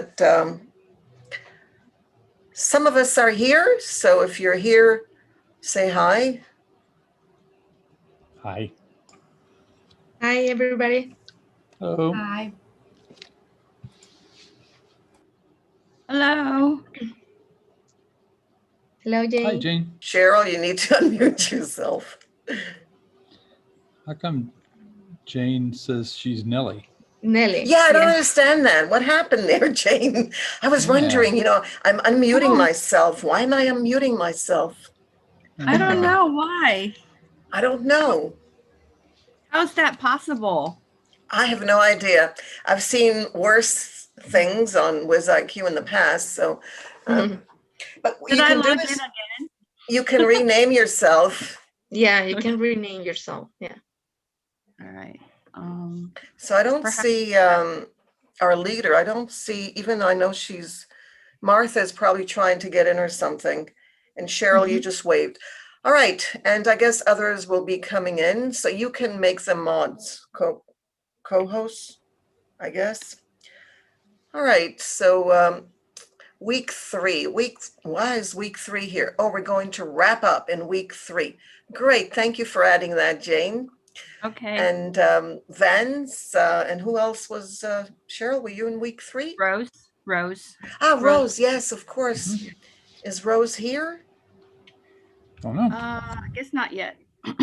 But, some of us are here, so if you're here, say hi. Hi. Hi, everybody. Hello. Hi. Hello. Hello, Jane. Hi, Jane. Cheryl, you need to unmute yourself. How come Jane says she's Nellie? Nelly. Yeah, I don't understand that. What happened there, Jane? I was wondering, you know, I'm unmuting myself. Why am I unmuting myself? I don't know why. I don't know. How's that possible? I have no idea. I've seen worse things on WizIQ in the past, so. But Did you I can do log this. in again? You can rename yourself. Yeah, you can rename yourself. Yeah. All right. So I don't Perhaps- see our leader. I don't see, even though I know Martha's probably trying to get in or something. And Cheryl, you just waved. All right. And I guess others will be coming in. So you can make them mods, co-hosts, I guess. All right. So week 3. Why is week 3 here? Oh, we're going to wrap up in week 3. Great. Thank you for adding that, Jane. Okay. And Vance, and who else was, Cheryl, were you in week 3? Rose. Ah, Rose, yes, of course. Is Rose here? Oh, no. I guess not yet.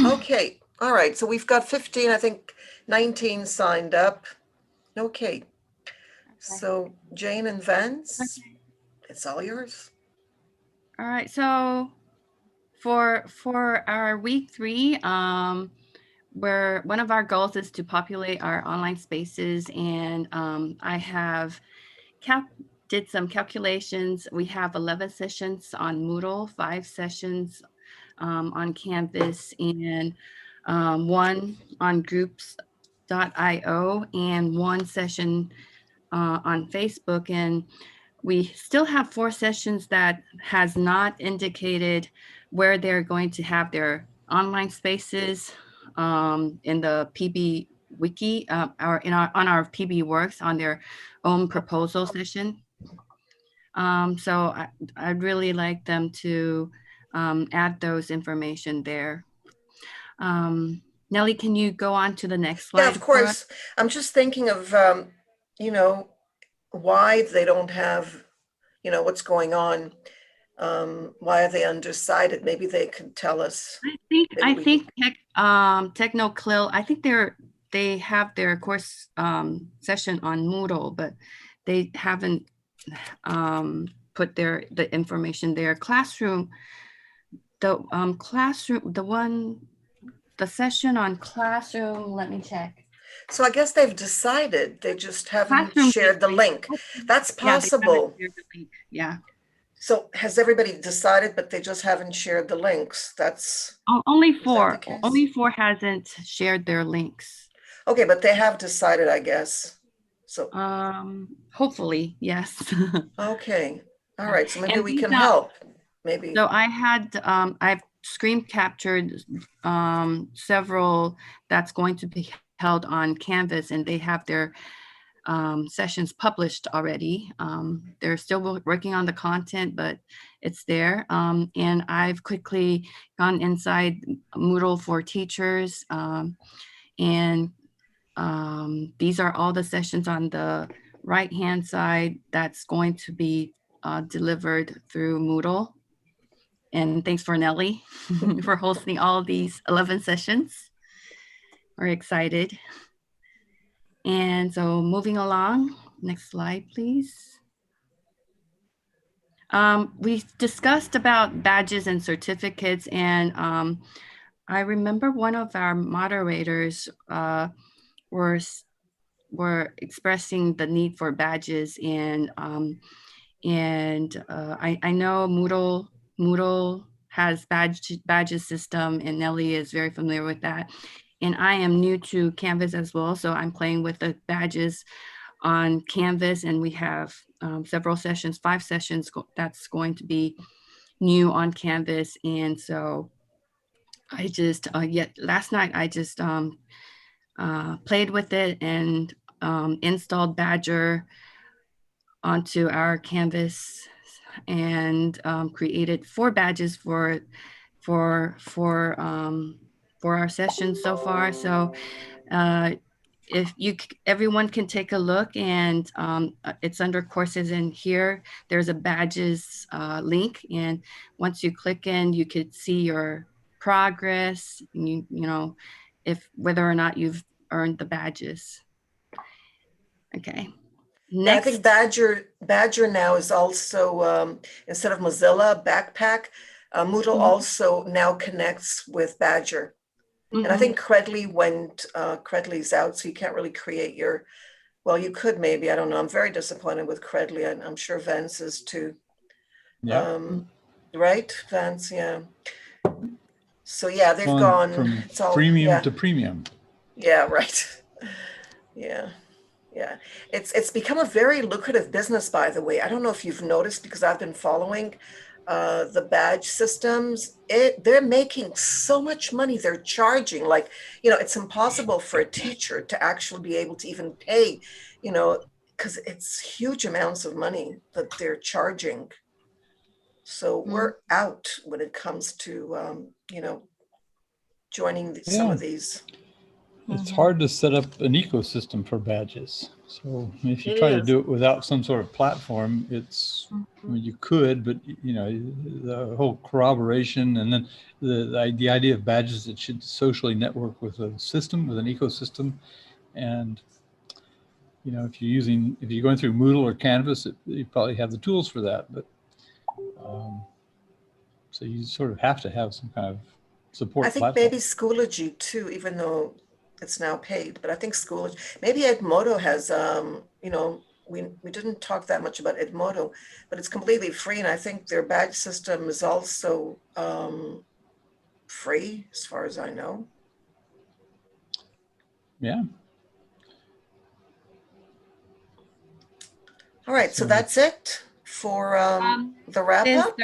Okay, all right, so we've got 15, I think 19 signed up. Okay, so Jane and Vance, it's all yours. All right, so for our week 3, where one of our goals is to populate our online spaces, and I have did some calculations. We have 11 sessions on Moodle, 5 sessions on Canvas, and 1 on groups.io, and 1 session on Facebook. And we still have 4 sessions that has not indicated where they're going to have their online spaces in the PB wiki or on our PB Works on their own proposal session. So I'd really like them to add those information there. Nellie, can you go on to the next slide? Yeah, of course. I'm just thinking of, you know, why they don't have, you know, what's going on. Why are they undecided? Maybe they could tell us. I think TechnoClil, I think they have their course session on Moodle, but they haven't put the information there. Classroom, the session on Classroom, let me check. So I guess they've decided, they just haven't shared the link. That's possible. Yeah. So has everybody decided, but they just haven't shared the links? That's only 4. Only 4 hasn't shared their links. Okay, but they have decided, I guess. So hopefully, yes. Okay. All right. So maybe And we can help. Maybe. So I had I've screen captured several that's going to be held on Canvas, and they have their sessions published already. They're still working on the content, but it's there. And I've quickly gone inside Moodle for Teachers. And these are all the sessions on the right-hand side that's going to be delivered through Moodle. And thanks for Nellie for hosting all of these 11 sessions. We're excited. And so moving along, next slide, please. We discussed about badges and certificates, and I remember one of our moderators were expressing the need for badges, and I know Moodle has badges system, and Nellie is very familiar with that. And I am new to Canvas as well, so I'm playing with the badges on Canvas, and we have several sessions, 5 sessions that's going to be new on Canvas. And so I just, last night I just played with it and installed Badger onto our Canvas and created 4 badges for our session so far. So if everyone can take a look, and it's under courses, and here there's a badges link, and once you click in, you could see your progress, and you know if whether or not you've earned the badges. Okay. Yeah, I Next. think Badger now is also, instead of Mozilla Backpack, Moodle Mhm. also now connects with Badger. And I think Credly's out, so you can't really create your, well, you could maybe, I don't know. I'm very disappointed with Credly, and I'm sure Vance is too. Yeah. Right, Vance, yeah. So yeah, they've Gone gone, from it's all, freemium yeah, to premium. yeah, right. Yeah. Yeah, it's become a very lucrative business, by the way. I don't know if you've noticed, because I've been following the badge systems. They're making so much money. They're charging like, it's impossible for a teacher to actually be able to even pay, because it's huge amounts of money that they're charging. So we're out when it comes to, joining some of these. It's hard to set up an ecosystem for badges. So if you It try to is. do it without some sort of platform, I mean, you could, but the whole corroboration, and then the idea of badges that should socially network with a system, with an ecosystem. And, if you're going through Moodle or Canvas, you probably have the tools for that. But so you sort of have to have some kind of support I think platform. maybe Schoology too, even though it's now paid, but I think Schoology, maybe Edmodo has, we didn't talk that much about Edmodo, but it's completely free. And I think their badge system is also free, as far as I know. Yeah. All right, so that's it for the wrap up.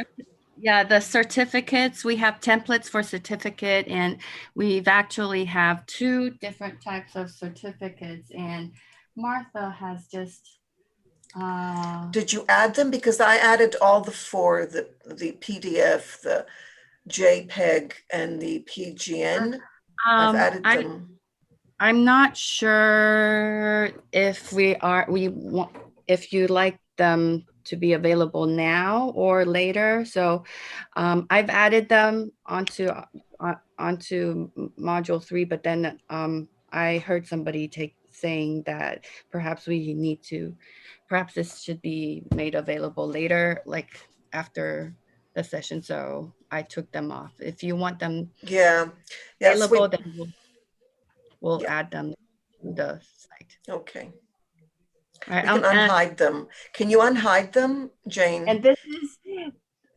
Yeah, the certificates, we have templates for certificate, and we've actually have 2 different types of certificates, and Martha has just Did you add them? Because I added all the 4, the PDF, the JPEG, and the PGN. I've added them. I'm not sure if if you like them to be available now or later. So I've added them onto module 3, but then I heard somebody saying that perhaps this should be made available later, like after the session. So I took them off. If you want them available, then we'll add them to the site. Okay. All right, We can unhide them. Can you unhide them, Jane? and this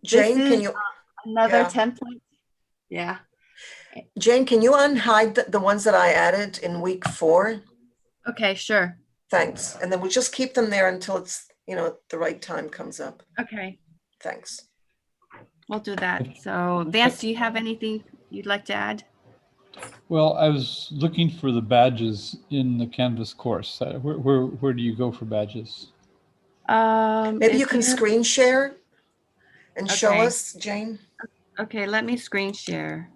Jane, is can you? another template? Yeah. Jane, can you unhide the ones that I added in week 4? Okay, sure. Thanks. And then we'll just keep them there until it's, the right time comes up. Okay. Thanks. We'll do that. So Vance, do you have anything you'd like to add? Well, I was looking for the badges in the Canvas course. Where do you go for badges? Maybe you can screen share and show us, Jane. Okay, let me screen share.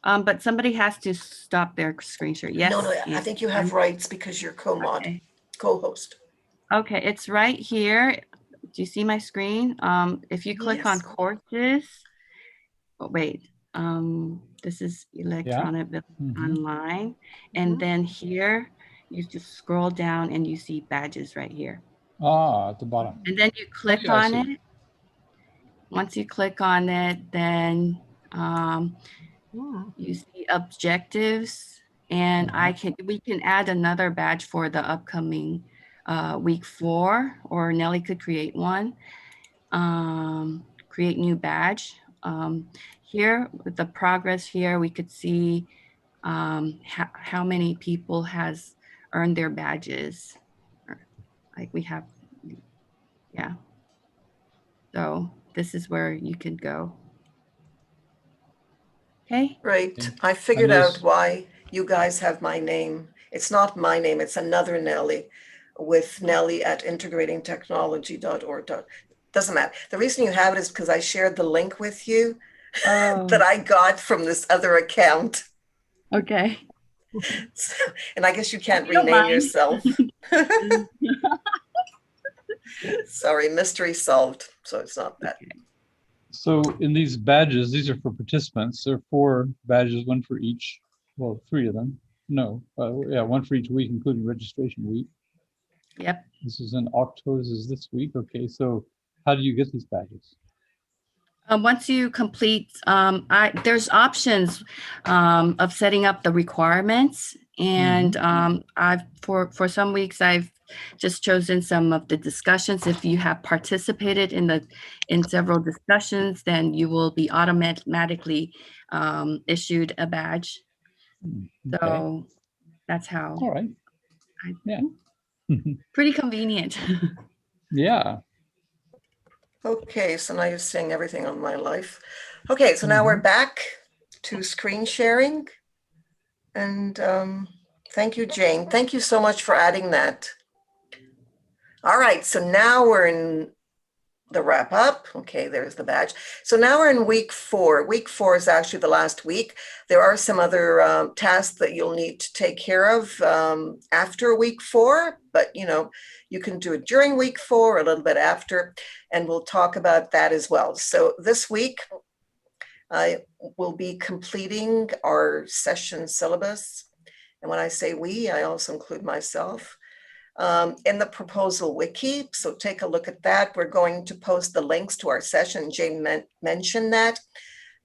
But somebody has to stop their screen share. Yes. No, I think you have rights because you're co-mod, co-host. Okay, it's right here. Do you see my screen? If you click on courses, wait, this is electronic online. And then here, you just scroll down and you see badges right here. Ah, at the bottom. And then you click on it. Once you click on it, then you see objectives, and we can add another badge for the upcoming week 4, or Nelly could create one. Create new badge. Here with the progress here, we could see how many people has earned their badges. Like we have, yeah. So this is where you could go. Okay. Right. I figured out why you guys have my name. It's not my name. It's another Nelly. with Nellie at integratingtechnology.org. Doesn't matter. The reason you have it is because I shared the link with you that I got from this other account. Okay. So, and I guess you can't You don't rename mind. yourself. Sorry, mystery solved. So it's not that. So in these badges, these are for participants. There are 4 badges, one for each. Well, 3 of them. No, yeah, one for each week, including registration week. Yep. This is in October. This is this week. Okay, so how do you get these badges? Once you complete, there's options of setting up the requirements, and for some weeks I've just chosen some of the discussions. If you have participated in several discussions, then you will be automatically issued a badge. Okay. So that's how. All right. Yeah. Pretty convenient. Yeah. Okay, so now you're seeing everything on my life. Okay, so now we're back to screen sharing. And thank you, Jane. Thank you so much for adding that. All right, so now we're in the wrap up. Okay, there's the badge. So now we're in week 4. Week 4 is actually the last week. There are some other tasks that you'll need to take care of after week 4, but you can do it during week 4, a little bit after, and we'll talk about that as well. So this week, I will be completing our session syllabus. And when I say we, I also include myself. In the proposal wiki. So take a look at that. We're going to post the links to our session. Jane mentioned that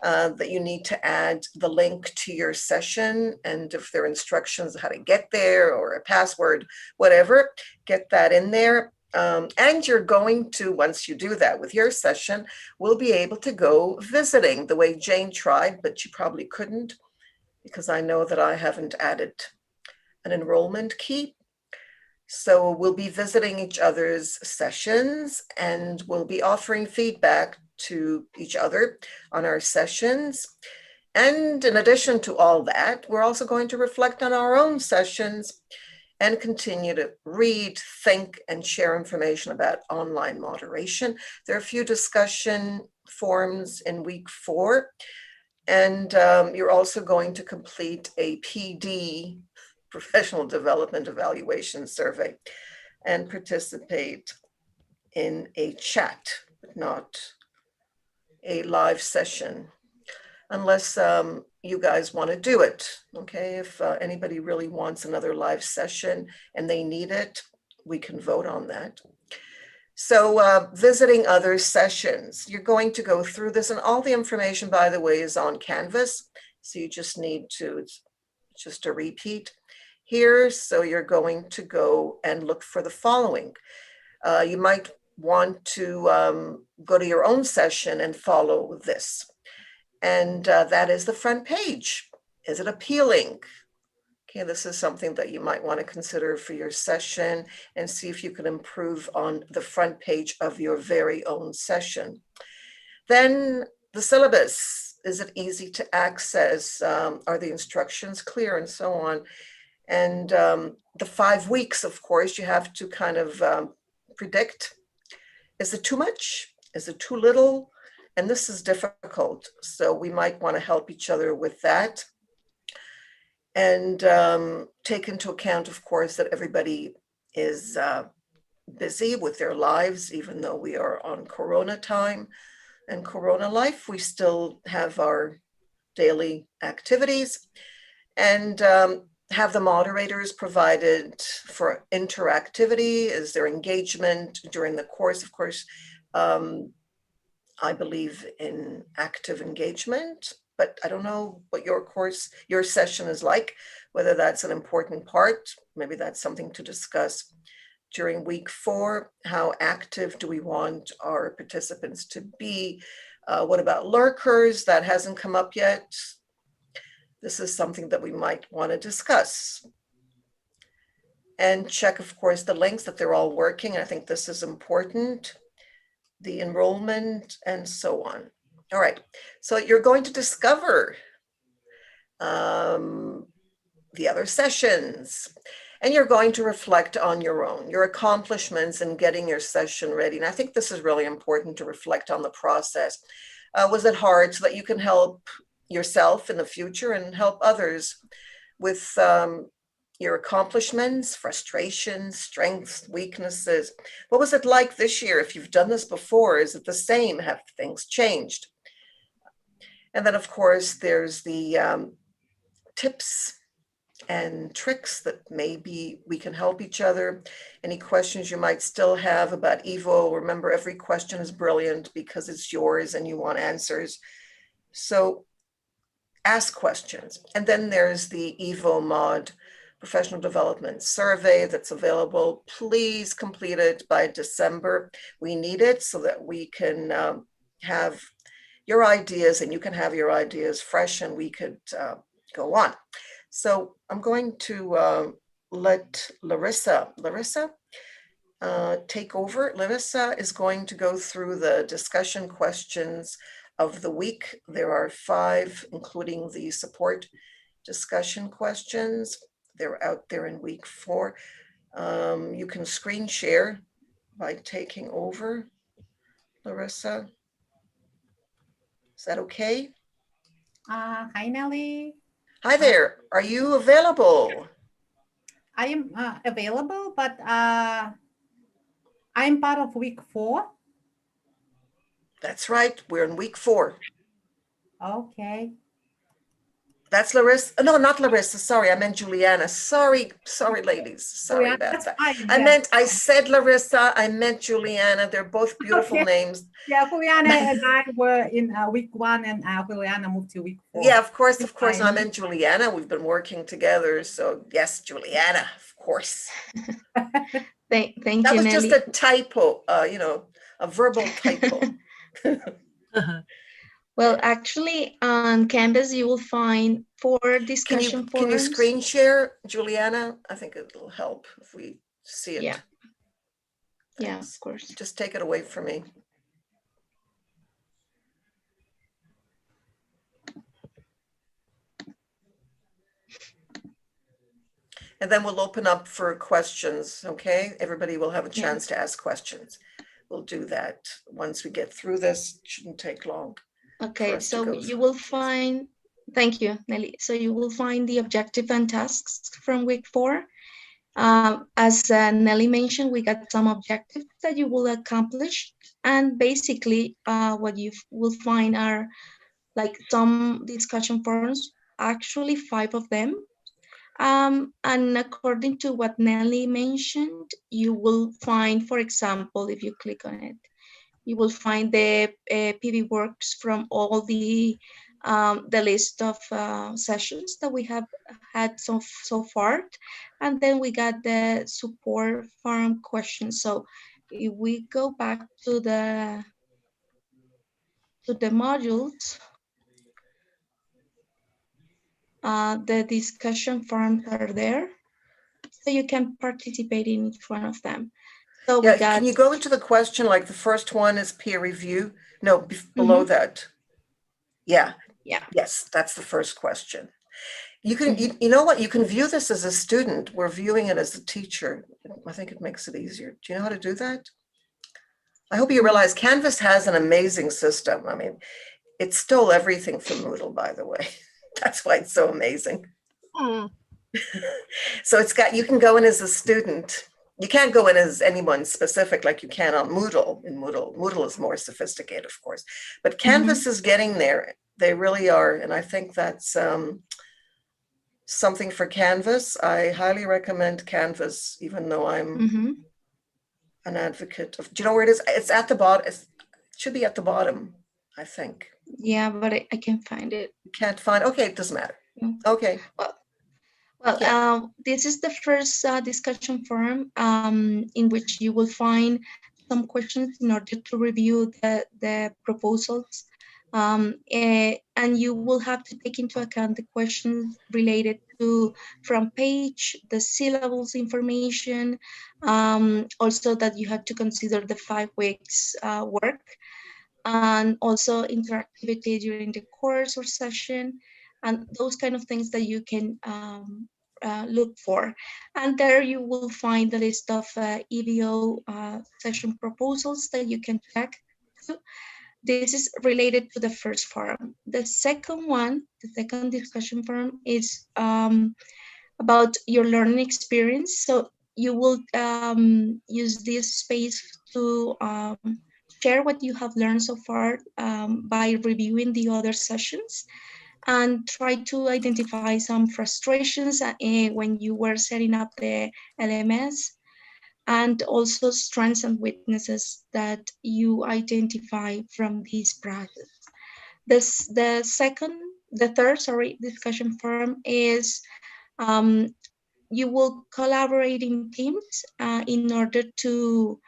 you need to add the link to your session. And if there are instructions how to get there or a password, whatever, get that in there. And you're going to, once you do that with your session, we'll be able to go visiting the way Jane tried, but she probably couldn't because I know that I haven't added an enrollment key. So we'll be visiting each other's sessions and we'll be offering feedback to each other on our sessions. And in addition to all that, we're also going to reflect on our own sessions and continue to read, think, and share information about online moderation. There are a few discussion forums in week 4. And you're also going to complete a PD, Professional Development Evaluation Survey, and participate in a chat, but not a live session, unless you guys want to do it. Okay, if anybody really wants another live session and they need it, we can vote on that. So visiting other sessions, you're going to go through this, and all the information, by the way, is on Canvas. So you just need to, it's just a repeat here. So you're going to go and look for the following. You might want to go to your own session and follow this. And that is the front page. Is it appealing? Okay, this is something that you might want to consider for your session and see if you can improve on the front page of your very own session. Then the syllabus, is it easy to access? Are the instructions clear and so on? And the 5 weeks, of course, you have to kind of predict, is it too much? Is it too little? And this is difficult. So we might want to help each other with that. And take into account, of course, that everybody is busy with their lives, even though we are on Corona time and Corona life, we still have our daily activities. And have the moderators provided for interactivity? Is there engagement during the course? Of course, I believe in active engagement, but I don't know what your session is like, whether that's an important part. Maybe that's something to discuss during week 4. How active do we want our participants to be? What about lurkers? That hasn't come up yet. This is something that we might want to discuss. And check, of course, the links that they're all working. I think this is important. The enrollment and so on. All right, so you're going to discover the other sessions. And you're going to reflect on your own, your accomplishments in getting your session ready. And I think this is really important to reflect on the process. Was it hard, so that you can help yourself in the future and help others with your accomplishments, frustrations, strengths, weaknesses? What was it like this year? If you've done this before, is it the same? Have things changed? And then, of course, there's the tips and tricks that maybe we can help each other. Any questions you might still have about EVO, remember, every question is brilliant because it's yours and you want answers. So ask questions. And then there's the EVO mod professional development survey that's available. Please complete it by December. We need it so that we can have your ideas, and you can have your ideas fresh, and we could go on. So I'm going to let Larissa take over. Larissa is going to go through the discussion questions of the week. There are 5, including the support discussion questions. They're out there in week 4. You can screen share by taking over, Larissa. Is that okay? Hi, Nelly. Hi there. Are you available? I am available, but I'm part of week 4. That's right. We're in week 4. Okay. That's Larissa. No, not Larissa. Sorry, I meant Juliana. Sorry, ladies. Sorry Yeah, about that's that. fine. I said Larissa. I meant Juliana. They're both beautiful Okay. names. Yeah, Juliana and I were in week 1, and Juliana moved to week 4. Yeah, of course. Fine. I meant Juliana. We've been working together. So yes, Juliana, of course. Thank That you, was Nelly. just a typo, a verbal typo. Well, actually, on Canvas, you will find 4 Can discussion you forums. screen share, Juliana? I think it'll help if we see it. Yeah. Yeah, Thanks. of course. Just take it away from me. And then we'll open up for questions, okay? Everybody will have a Yeah. chance to ask questions. We'll do that once we get through this. It shouldn't take long. Okay, us to so go you through. will find, thank you, Nelly. So you will find the objective and tasks from week 4. As Nelly mentioned, we got some objectives that you will accomplish. And basically, what you will find are like some discussion forums, actually 5 of them. And according to what Nelly mentioned, you will find, for example, if you click on it, you will find the PV works from all the list of sessions that we have had so far. And then we got the support forum questions. So if we go back to the modules, the discussion forums are there. So you can participate in each one of them. So Yeah, we got, can you go into the question, like the first one is peer review? No, below that. Yeah. Yeah. Yes, that's the first question. You can, you know what, you can view this as a student. We're viewing it as a teacher. I think it makes it easier. Do you know how to do that? I hope you realize Canvas has an amazing system. I mean, it stole everything from Moodle, by the way. That's why it's so amazing. So it's got, you can go in as a student. You can't go in as anyone specific like you can on Moodle. In Moodle is more sophisticated, of course, but Canvas is getting there. They really are. And I think that's something for Canvas. I highly recommend Canvas, even though I'm an advocate of, do you know where it is? It's at the bottom. It should be at the bottom, I think. Yeah, but I can't find it. You can't find, okay, it doesn't matter. Okay. Well, this is the first discussion forum in which you will find some questions in order to review the proposals. And you will have to take into account the questions related to front page, the syllabus information, also that you have to consider the 5 weeks work, and also interactivity during the course or session, and those kind of things that you can look for. And there you will find the list of EVO session proposals that you can check. This is related to the first forum. The second one, the second discussion forum is about your learning experience. So you will use this space to share what you have learned so far by reviewing the other sessions and try to identify some frustrations when you were setting up the LMS, and also strengths and weaknesses that you identify from this process. The third, discussion forum is you will collaborate in teams in order to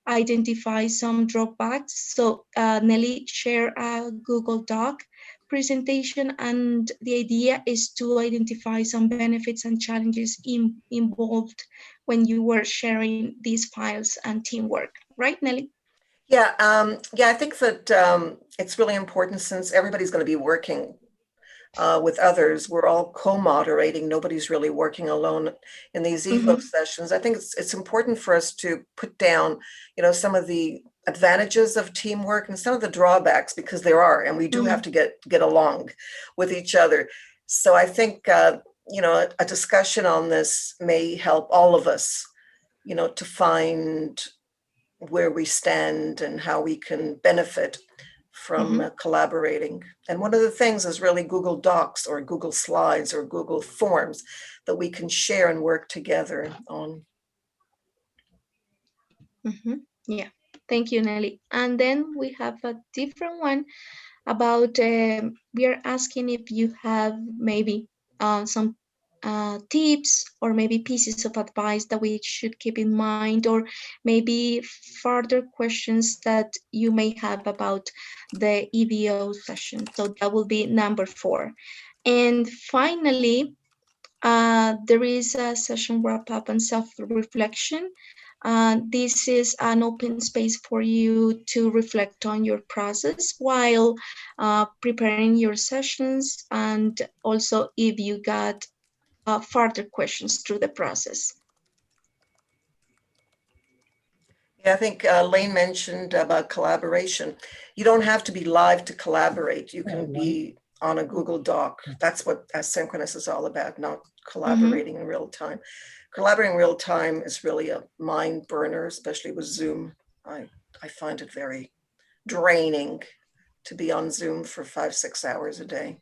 identify some drawbacks. So Nelly shared a Google Doc presentation, and the idea is to identify some benefits and challenges involved when you were sharing these files and teamwork, right, Nelly? Yeah, I think that it's really important, since everybody's going to be working with others. We're all co-moderating. Nobody's really working alone in these EVO sessions. I think it's important for us to put down, some of the advantages of teamwork and some of the drawbacks, because there are, and we do have to get along with each other. So I think, a discussion on this may help all of us, to find where we stand and how we can benefit from collaborating. And one of the things is really Google Docs or Google Slides or Google Forms that we can share and work together on. Yeah, thank you, Nelly. And then we have a different one about, we are asking if you have maybe some tips or maybe pieces of advice that we should keep in mind, or maybe further questions that you may have about the EVO session. So that will be number 4. And finally, there is a session wrap up and self-reflection. This is an open space for you to reflect on your process while preparing your sessions, and also if you got further questions through the process. Yeah, I think Lane mentioned about collaboration. You don't have to be live to collaborate. You can be on a Google Doc. That's what asynchronous is all about, not collaborating in real time. Collaborating in real time is really a mind burner, especially with Zoom. I find it very draining to be on Zoom for 5-6 hours a day.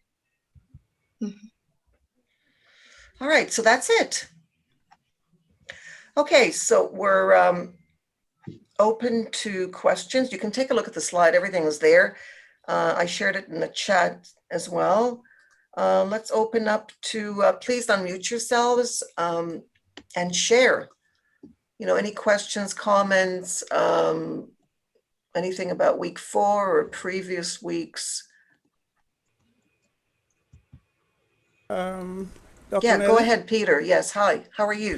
All right, so that's it. Okay, so we're open to questions. You can take a look at the slide. Everything is there. I shared it in the chat as well. Let's open up to, please unmute yourselves and share, any questions, comments, anything about week 4 or previous weeks. Yeah, go ahead, Peter. Yes, hi, how are you?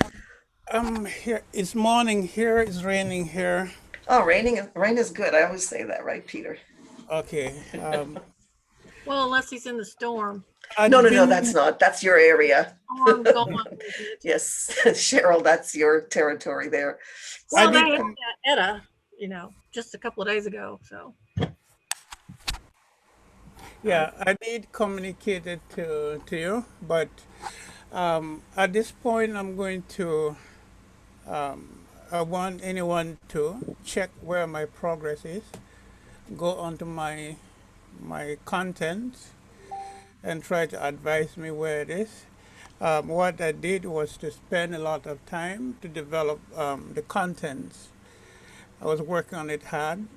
Here, it's morning here, it's raining here. Oh, rain is good. I always say that, right, Peter? Okay. Well, unless he's in the storm. No, that's not. That's your area. Oh, I'm gone. Yes, Cheryl, that's your territory there. Well, they had Etta, just a couple of days ago, so. Yeah, I did communicate it to you, but at this point, I'm going to, I want anyone to check where my progress is, go onto my content and try to advise me where it is. What I did was to spend a lot of time to develop the contents. I was working on it hard,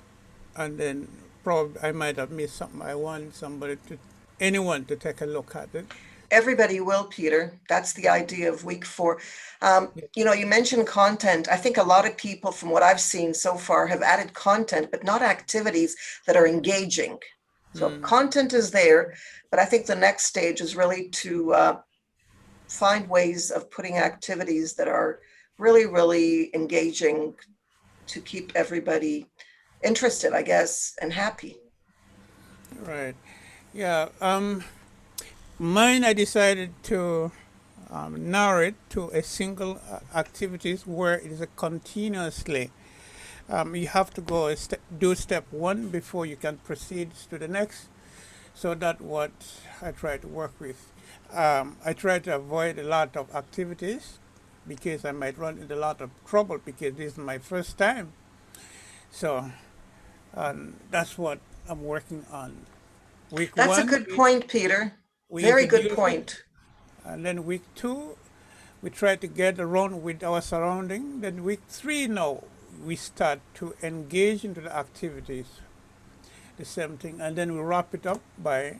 and then probably I might have missed something. I want anyone to take a look at it. Everybody will, Peter. That's the idea of week 4. You mentioned content. I think a lot of people, from what I've seen so far, have added content, but not activities that are engaging. So content is there, but I think the next stage is really to find ways of putting activities that are really, really engaging to keep everybody interested, I guess, and happy. Right. Yeah. Mine, I decided to narrow it to a single activities where it is a continuously. You have to go do step one before you can proceed to the next. So that's what I try to work with. I try to avoid a lot of activities because I might run into a lot of trouble because this is my first time. So that's what I'm working on. Week That's a one, good point, Peter. we Very good introduce it, point. and then week two, we try to get around with our surrounding. Then week three now, we start to engage into the activities, the same thing. And then we wrap it up by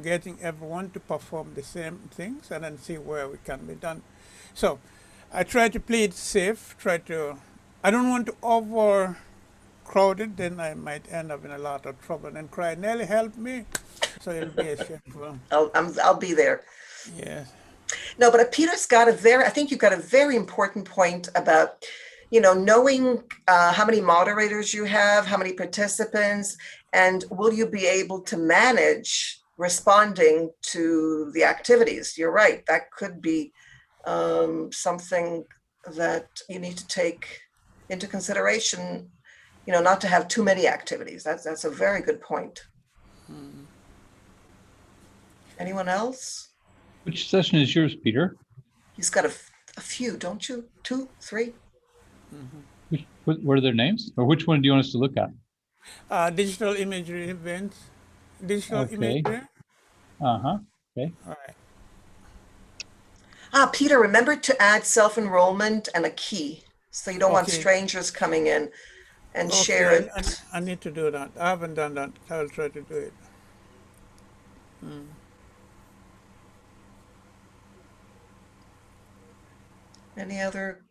getting everyone to perform the same things and then see where we can be done. So I try to play it safe, I don't want to overcrowd it, then I might end up in a lot of trouble and cry, Nelly, help me. So it'll be a shameful. I'll be there. Yes. No, but Peter's got I think you've got a very important point about, knowing how many moderators you have, how many participants, and will you be able to manage responding to the activities? You're right. That could be something that you need to take into consideration, not to have too many activities. That's a very good point. Anyone else? Which session is yours, Peter? He's got a few, don't you? 2, 3? What are their names? Or which one do you want us to look at? Digital imagery events. Digital Okay. imagery. Uh-huh. Okay. All right. Peter, remember to add self-enrollment and a key. So you don't want Okay. strangers coming in and share it. I need to do that. I haven't done that. I'll try to do it. Any other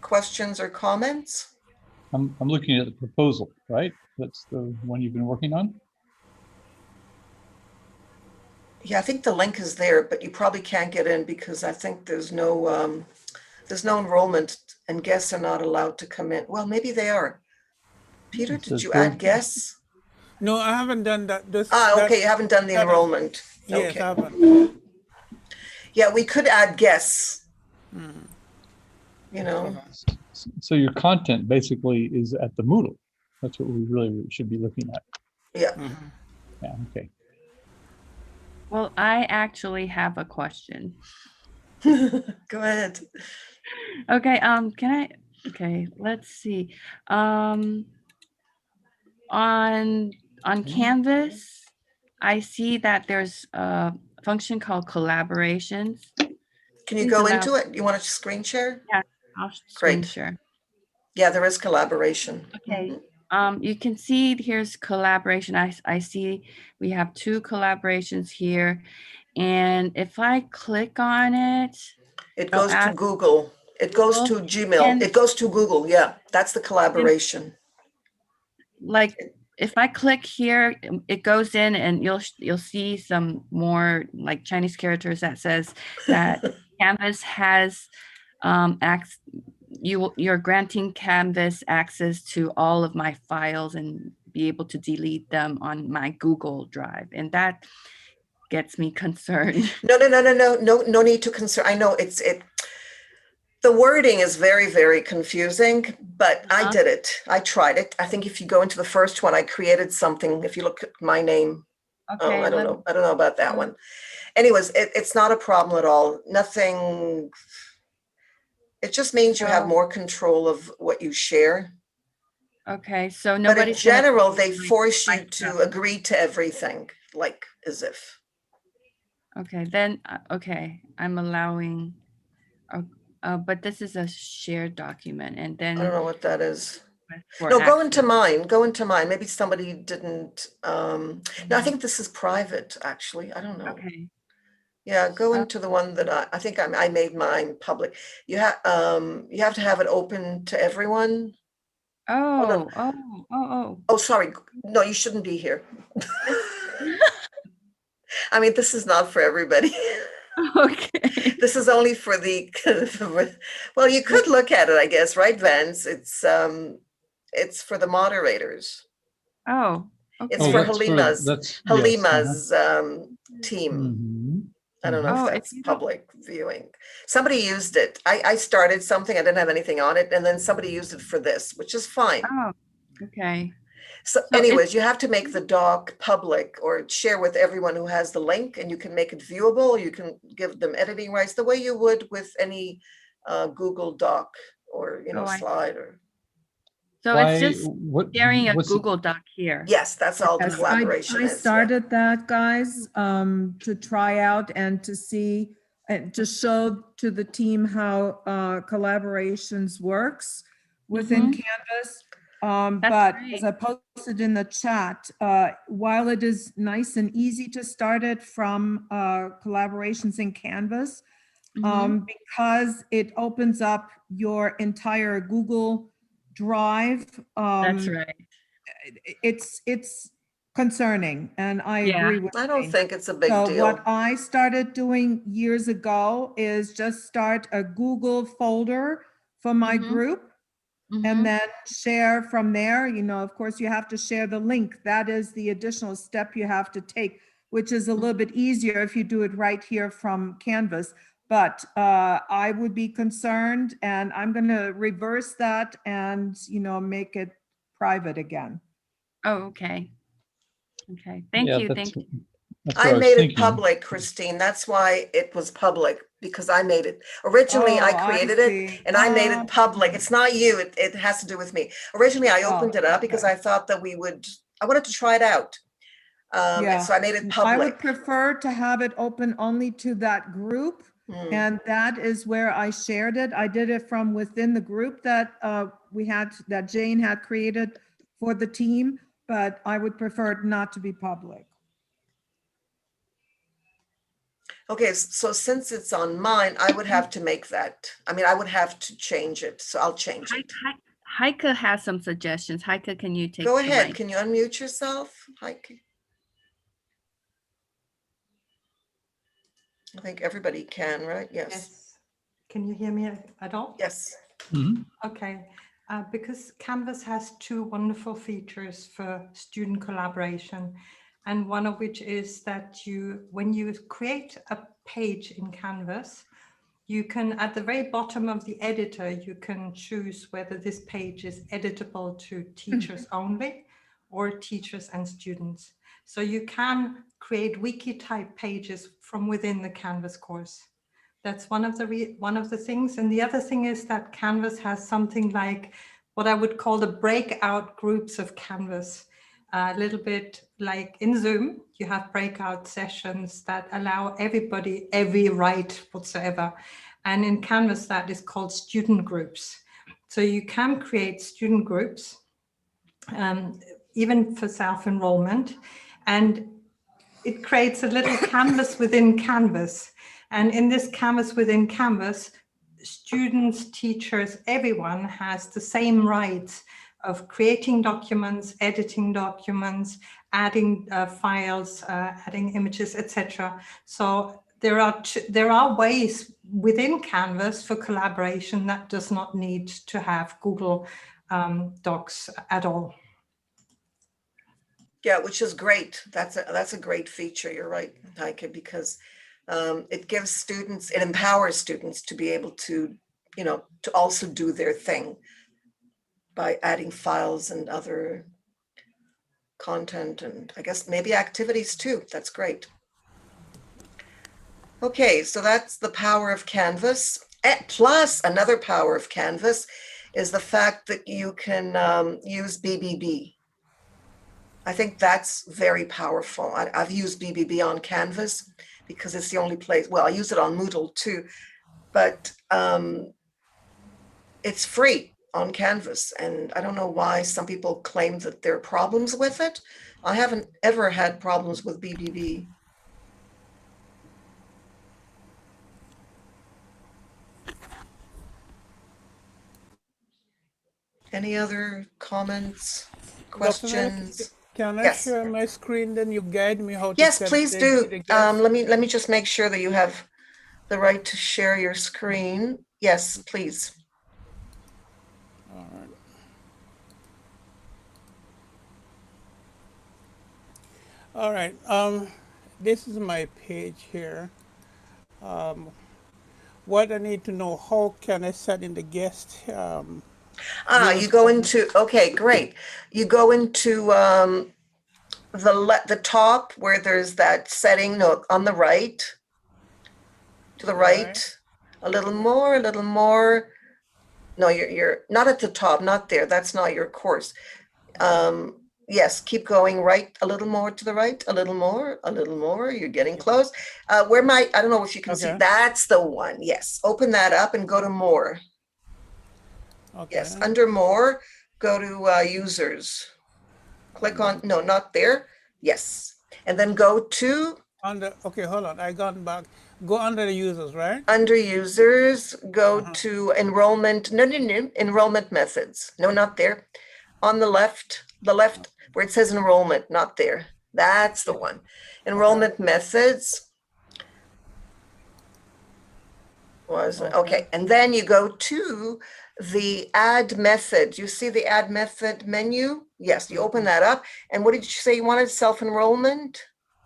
questions or comments? I'm looking at the proposal, right? That's the one you've been working on? Yeah, I think the link is there, but you probably can't get in because I think there's no enrollment and guests are not allowed to come in. Well, maybe they are. Peter, It did says you build- add guests? No, I haven't done that. Okay, you haven't done the that is- enrollment. Yes, Okay. I haven't. Yeah, we could add guests. So your content basically is at the Moodle. That's what we really should be looking at. Yeah. Yeah, okay. Well, I actually have a question. Go ahead. Okay, okay, let's see. On Canvas, I see that there's a function called collaborations. Can you Please go allow- into it? You want to screen share? Yeah, I'll screen Great. share. Yeah, there is collaboration. Okay. You can see here's collaboration. I see we have 2 collaborations here. And if I click on it, It goes to ask Google. It goes to Google, Gmail. and- It goes to Google. Yeah, that's the collaboration. like if I click here, it goes in and you'll see some more like Chinese characters that says that Canvas has you're granting Canvas access to all of my files and be able to delete them on my Google Drive, and that gets me concerned. No need to concern. I know the wording is very, very confusing, but I did it. I tried it. I think if you go into the first one, I created something. If you look at my name, Okay, I don't know. I don't know about that one. Anyways, it's not a problem at all. Nothing. It just means you have more control of what you share. Okay, so But in nobody's general, they force you like to that. agree to everything, like as if. Okay, then, okay, I'm allowing, but this is a shared document and then. I don't know what that is. for No, go into access. mine. Go into mine. Maybe somebody didn't. No, I think this is private. Actually, I don't know. Okay, Yeah, go into the one that I think I made mine public. You have to have it open to everyone. Oh, sorry. No, you shouldn't be here. I mean, this is not for everybody. Okay. This is only for the, well, you could look at it, I guess, right, Vance? It's for the moderators. Oh, okay. It's for that's Halima's that's Halima's team. Mhm. I don't know if Oh, if that's you don't, public viewing. Somebody used it. I started something, I didn't have anything on it, and then somebody used it for this, which is fine. oh, okay. So So anyways, you have to make the doc public or share with everyone who has the link, and you can make it viewable. You can give them editing rights the way you would with any Google Doc or, Oh, I- slide or, So Why, it's just sharing a what's, Google Doc here. yes, that's all the Yes, collaboration I is. yeah. started that, guys, to try out and to see, and to show to the team how collaborations works within Canvas. That's But great. as I posted in the chat, while it is nice and easy to start it from collaborations in Canvas, because it opens up your entire Google Drive. That's right. It's concerning, and I Yeah. agree with I don't Jane. think it's a big So deal. what I started doing years ago is just start a Google folder for my group and then share from there. Of course, you have to share the link. That is the additional step you have to take, which is a little bit easier if you do it right here from Canvas. But I would be concerned, and I'm going to reverse that and, make it private again. Oh, okay. Okay. Thank yeah, you. that's, Thank you. that's what I I was made it thinking. public, Christine. That's why it was public, because I made it. Originally, Oh, I I created it see. and I made it public. It's not you. It has to do with me. Originally, I opened it up because okay. I thought that I wanted to try it out. Yeah. So I made it I would public. prefer to have it open only to that group. Hmm. And that is where I shared it. I did it from within the group that that Jane had created for the team, but I would prefer it not to be public. Okay, so since it's on mine, I would have to make that. I mean, I would have to change it. So I'll change it. Heike has some suggestions. Heike, can you take Go the ahead. mic? Can you unmute yourself, Heike? I think everybody can, right? Yes. Yes. Can you hear me at all? Yes. Mhm. Okay. Because Canvas has two wonderful features for student collaboration, and one of which is that when you create a page in Canvas, you can, at the very bottom of the editor, you can choose whether this page is editable to teachers only or teachers and students. So you can create wiki type pages from within the Canvas course. That's one of the things. And the other thing is that Canvas has something like what I would call the breakout groups of Canvas. A little bit like in Zoom, you have breakout sessions that allow everybody every right whatsoever. And in Canvas, that is called student groups. So you can create student groups, even for self-enrollment. And it creates a little canvas within Canvas. And in this canvas within Canvas, students, teachers, everyone has the same rights of creating documents, editing documents, adding files, adding images, etc. So there are ways within Canvas for collaboration that does not need to have Google Docs at all. Yeah, which is great. That's a great feature. You're right, Heike, because it gives students, it empowers students to be able to, to also do their thing by adding files and other content and I guess maybe activities too. That's great. Okay, so that's the power of Canvas. Plus another power of Canvas is the fact that you can use BBB. I think that's very powerful. I've used BBB on Canvas because it's the only place, well, I use it on Moodle too, but it's free on Canvas. And I don't know why some people claim that there are problems with it. I haven't ever had problems with BBB. Any other comments, questions? Can I Yes. share my screen? Then you guide me how to Yes, set please the do. guest. Let me just make sure that you have the right to share your screen. Yes, please. All right. All right. This is my page here. what I need to know, how can I set in the guest? You go into, okay, great. You go into the top where there's that setting note on the right, to the right, a little more, a little more. No, you're not at the top, not there. That's not your course. Yes, keep going right, a little more to the right, a little more, a little more. You're getting close. I don't know if you can see, Okay. that's the one. Yes, open that up and go to more. Okay. Yes, under more, go to users. Click on, no, not there. Yes. And then go to Under, okay, hold on. I gone back. Go under the users, right? under users, go to enrollment. No, enrollment methods. No, not there. On the left where it says enrollment, not there. That's the one. Enrollment methods. Okay, and then you go to the add method. You see the add method menu? Yes, you open that up. And what did you say you wanted? Self-enrollment?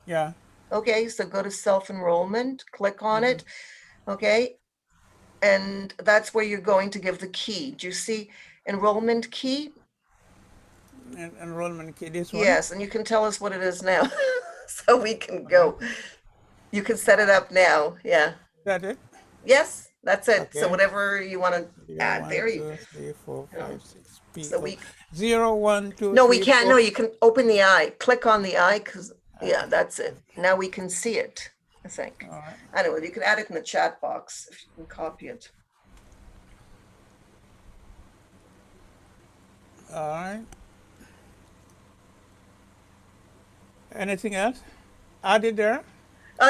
Yeah. Okay, so go to self-enrollment, click on it. Okay, and that's where you're going to give the key. Do you see enrollment key? Enrollment key, this one? Yes, and you can tell us what it is now, so we can go. You can set it up now, yeah. Is that it? Yes, that's it. So Okay. whatever you want to add 1, there. 2, 3, 4, 5, 6, P. So we, 0, 1, 2, no, we 3, can't, 4. no, you can open the eye, click on the eye, because, yeah, that's it. Now we can see it, I think. All right. Anyway, you can add it in the chat box if you can copy it. All right. Anything else? Add it there?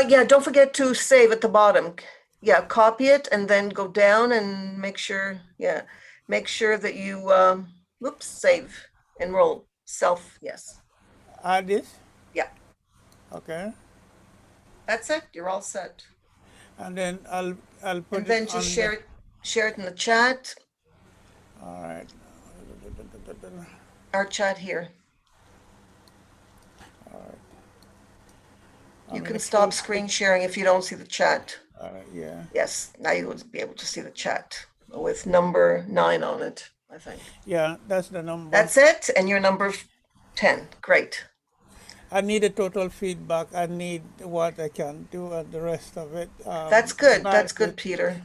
Yeah, don't forget to save at the bottom. Yeah, copy it and then go down and make sure, yeah, make sure that you, whoops, save, enroll, self, yes. Add this? Yeah, Okay. that's it. You're all set. And then I'll put And then it on just share it in the chat, All right. our chat here. You can stop screen sharing if you don't see the chat. Yeah. Yes, now you will be able to see the chat with number 9 on it, I think. Yeah, that's the number. That's it, and you're number 10. Great. I need a total feedback. I need what I can do and the rest of it. That's good. That's good, Peter.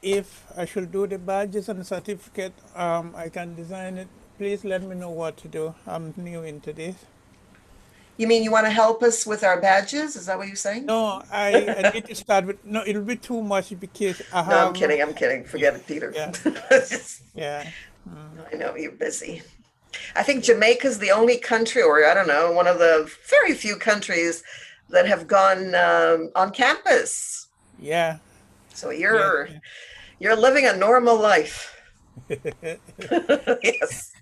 If I should do the badges and the certificate, I can design it. Please let me know what to do. I'm new into this. You mean you want to help us with our badges? Is that what you're saying? No, I need to start with, no, it'll be too much because I have. No, I'm kidding. I'm kidding. Forget it, Peter. Yeah. Yeah. I know you're busy. I think Jamaica's the only country, or I don't know, one of the very few countries that have gone on campus. Yeah. So you're living a normal life. Yes.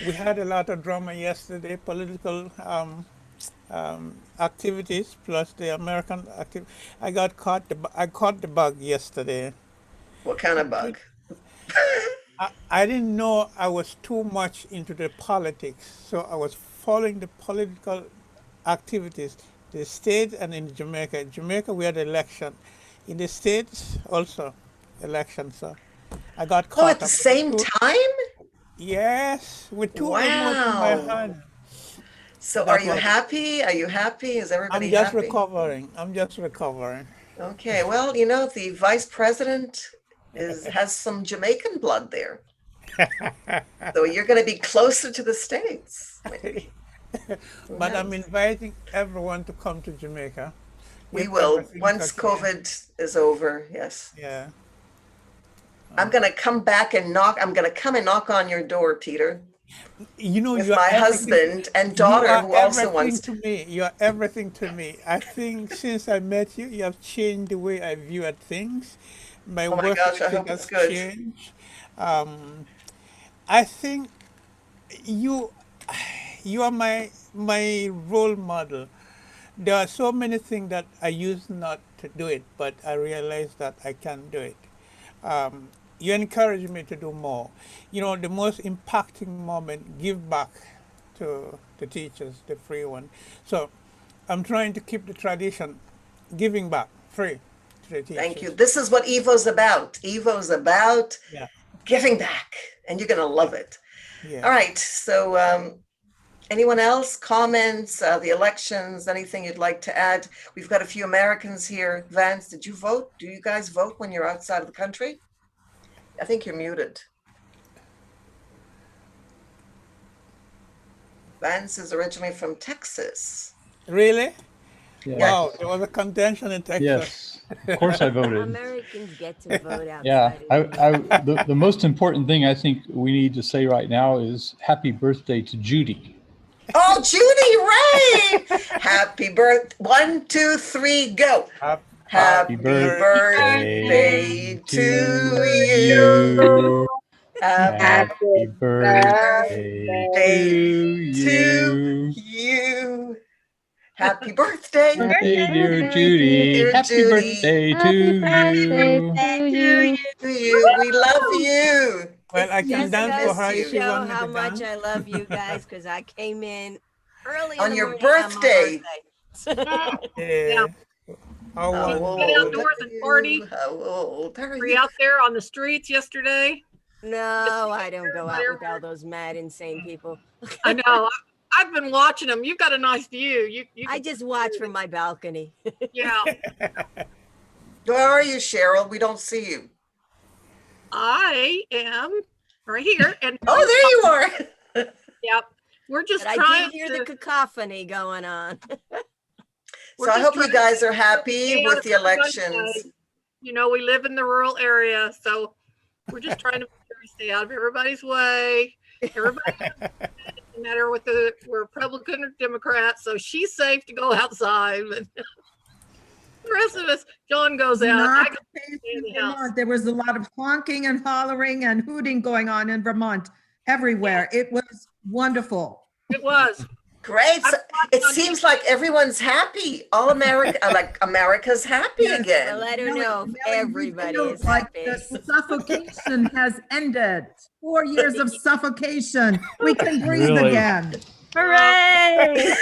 We had a lot of drama yesterday, political activities plus the American activity. I caught the bug yesterday. What kind of bug? I didn't know I was too much into the politics, so I was following the political activities, the state and in Jamaica. In Jamaica, we had election. In the States, also election. So I got caught at the same time? Yes, with two remote in my hand. So are you happy? Are you happy? Is everybody happy? I'm just recovering. I'm just recovering. Okay, well, you know, the vice president has some Jamaican blood there. So you're going to be closer to the States. Maybe. But I'm inviting everyone to come to Jamaica. We will, once COVID is over, yes. Yeah. I'm going to come back and knock. I'm going to come and knock on your door, Peter. You know, with my husband and daughter who also wants to me. You are everything to me. I think since I met you, you have changed the way I view at things. My work ethic has changed. I think you are my role model. There are so many things that I used not to do it, but I realized that I can do it. You encourage me to do more. You know, the most impacting moment, give back to the teachers, the free one. So I'm trying to keep the tradition, giving back free to the teachers. Thank you. This is what EVO's about. EVO's about Yeah. giving back, and you're going to love it. Yeah. All right. So anyone else? Comments, the elections, anything you'd like to add? We've got a few Americans here. Vance, did you vote? Do you guys vote when you're outside of the country? I think you're muted. Vance is originally from Texas. Really? Yeah. Wow, there was a contention in Texas. Yes, of course I voted. Americans get to vote outside. Yeah, of the most important thing I think we need to say right now is happy birthday to Judy. Oh, Judy, right. Happy birthday. 1, 2, 3, go. Happy birthday to you. Happy birthday to you. Happy birthday. Birthday, dear Judy. Dear Happy Judy. birthday to you. To you. We love you. Well, I can dance for her if you show want me how to much dance. I love you guys because I came in early On in the your morning on my birthday. Yeah. How How Get old outdoors are and party. you? How old are Were you you? out there on the streets yesterday? No, I don't go out with all those mad, insane people. I know. I've been watching them. You've got a nice view. You I just watch from my balcony. yeah. Where are you, Cheryl? We don't see you. I am right here. And Oh, there you are. Yep. We're just But I trying did hear to. the cacophony going on. So I just hope you trying guys to are happy stay out with of the everybody's elections. way. You know, we live in the rural area, so we're just trying to make sure we stay out of everybody's way. Everybody doesn't matter what we're Republican or Democrat, so she's safe to go outside. But the rest of us, John goes out. I Not go the case stay in in the house. Vermont. There was a lot of honking and hollering and hooting going on in Vermont everywhere. It was wonderful. It was. Great. So it seems like everyone's happy. All America, like America's happy Yes. again. Well, I don't know if Nelly, we everybody feel is like happy. the suffocation has ended. 4 years of suffocation. We can breathe Really? again. Hooray!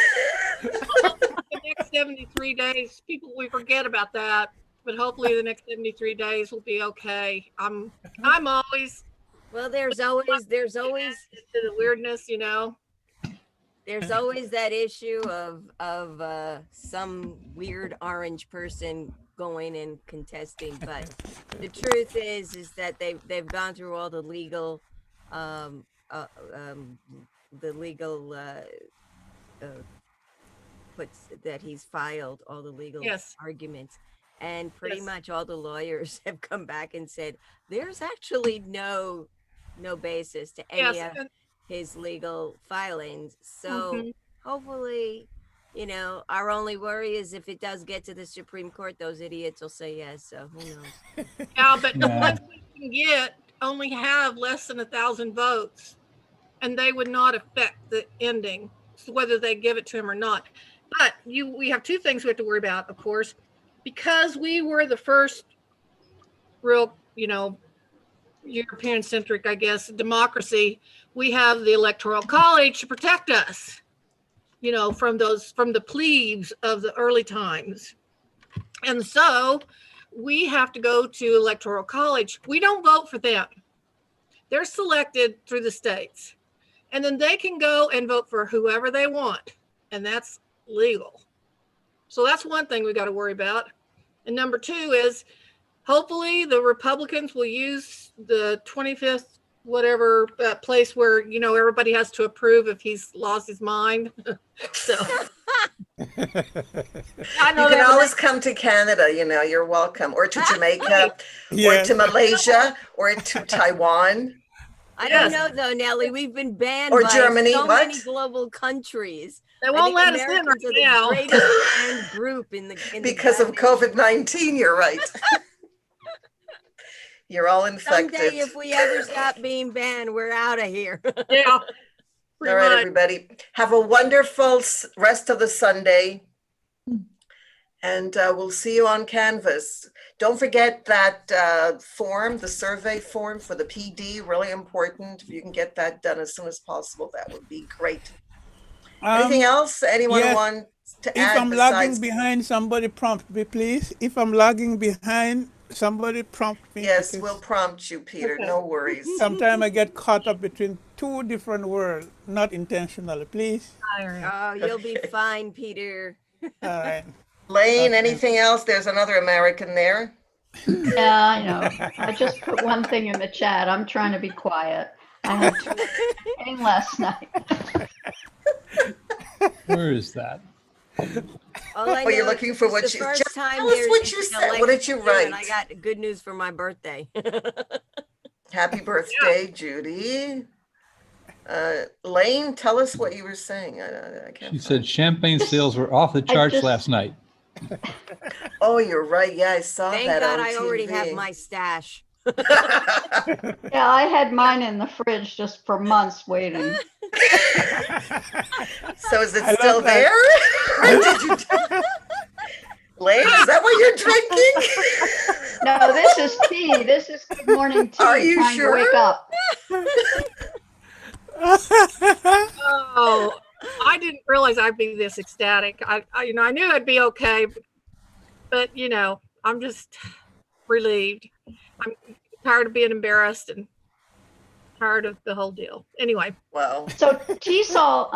The next 73 days, we forget about that. But hopefully the next 73 days will be okay. I'm always Well, there's always into the weirdness, you know. there's always that issue of some weird orange person going and contesting, but the truth is that they've gone through all the legal puts that he's filed, all the legal Yes. arguments, and pretty Yes. much all the lawyers have come back and said there's actually no basis to any Yes. of his legal filings. So Mhm. hopefully, you know, our only worry is if it does get to the Supreme Court, those idiots will say yes. So who knows? Yeah, but the Yeah. ones we can get only have less than 1,000 votes, and they would not affect the ending, so whether they give it to him or not. But we have two things we have to worry about, of course, because we were the first real, you know, European-centric, I guess, democracy. We have the Electoral College to protect us, you know, from the plebes of the early times. And so we have to go to Electoral College. We don't vote for them. They're selected through the states. And then they can go and vote for whoever they want. And that's legal. So that's one thing we got to worry about. And number two is hopefully the Republicans will use the 25th whatever place where, you know, everybody has to approve if he's lost his mind. So I know You can that always come to Canada, you know, you're welcome, or to Jamaica, or Yes. to Malaysia, or to Taiwan. I Yes. don't know though, Nellie. We've been banned Or by Germany, so what? many global countries. they I won't think let us in right Americans are the now. greatest banned group in the Because of banned nation. COVID-19, you're right. You're all infected. Someday, if we ever stop being banned, we're out of here. Yeah. All Pretty right, much. everybody. Have a wonderful rest of the Sunday. And we'll see you on Canvas. Don't forget that form, the survey form for the PD, really important. If you can get that done as soon as possible, that would be great. Anything else? Anyone yes. want? to If add I'm lagging besides? behind, somebody prompt me, please. If I'm lagging behind, somebody prompt me. Yes, because we'll prompt you, Peter. Okay. No worries. Sometimes I get caught up between two different worlds, not intentionally, please. All right. Oh, you'll be Okay. fine, Peter. All right. Lane, Okay. anything else? There's another American there. Yeah, I know. I just put one thing in the chat. I'm trying to be quiet. I had too much champagne last night. Where is that? All I Oh, you're know looking is for it's what the you- first just time tell us there's what you an said. What election did you here, and I write? got good news for my birthday. Happy birthday, Judy. Lane, tell us what you were saying. I can't. She said champagne sales were off the I charts just- last night. Oh, you're right. Yeah, I saw Thank that God on I already have TV. my stash. Yeah, I had mine in the fridge just for months waiting. So is it I still love that. there? Or did you? Lane, is that what you're drinking? No, this is tea. This is good morning tea. Are you trying to wake sure? up. Oh, I didn't realize I'd be this ecstatic. I I knew I'd be okay, but I'm just relieved. I'm tired of being embarrassed and tired of the whole deal. Anyway, Well, So TESOL,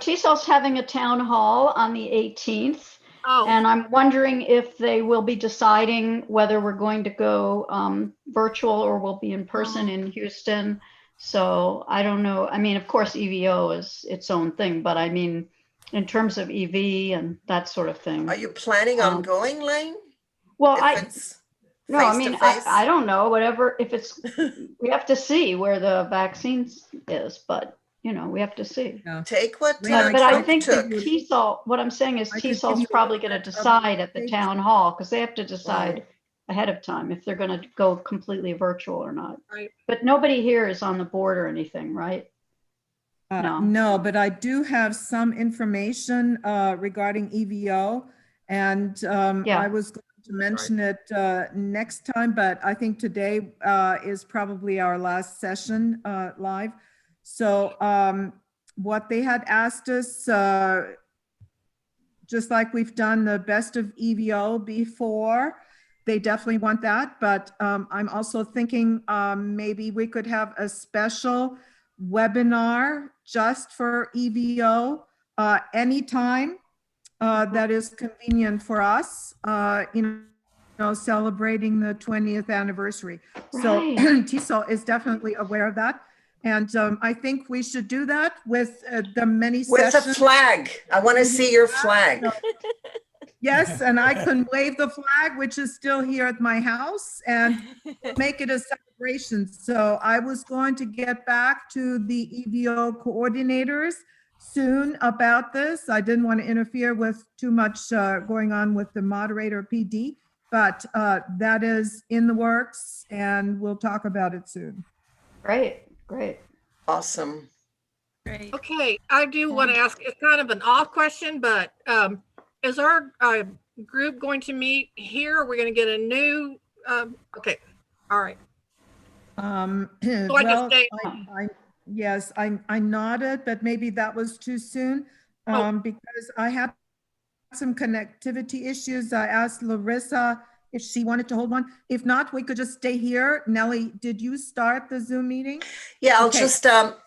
TESOL's having a town hall on the 18th. oh, And I'm wondering if they will be deciding whether we're going to go virtual or we'll be in person in Houston. So I don't know. I mean, of course, EVO is its own thing, but I mean, in terms of EV and that sort of thing. are you planning on going, Lane? Well, If it's no, I face mean, to face? I don't know, whatever, if it's, we have to see where the vaccines is, but, we have to see. Take what Lane, But I Trump think that took. TESOL, what I'm saying is I could give TESOL's you a probably little going to bit of decide at the information. town hall, because they have to decide ahead of time if they're going to go completely virtual or not. Right. But nobody here is on the board or anything, right? No. No, but I do have some information regarding EVO. And Yeah. I was going to mention it next time, but I think today is probably our last session live. So what they had asked us, just like we've done the best of EVO before, they definitely want that. But I'm also thinking maybe we could have a special webinar just for EVO anytime that is convenient for us, celebrating the 20th anniversary. So Right. TESOL is definitely aware of that. And I think we should do that with the many With a sessions. flag. I want to see your flag. Yes, and I can wave the flag, which is still here at my house, and make it a celebration. So I was going to get back to the EVO coordinators soon about this. I didn't want to interfere with too much going on with the moderator PD, but that is in the works, and we'll talk about it soon. Great. Awesome. Great. okay. I do want to ask, it's kind of an off question, but is our group going to meet here? We're going to get a new, okay. All right. So I just Well, stay- yes, I nodded, but maybe that was too soon because I had some connectivity issues. I asked Larissa if she wanted to hold one. If not, we could just stay here. Nellie, did you start the Zoom meeting? Yeah, I'll Okay. just stop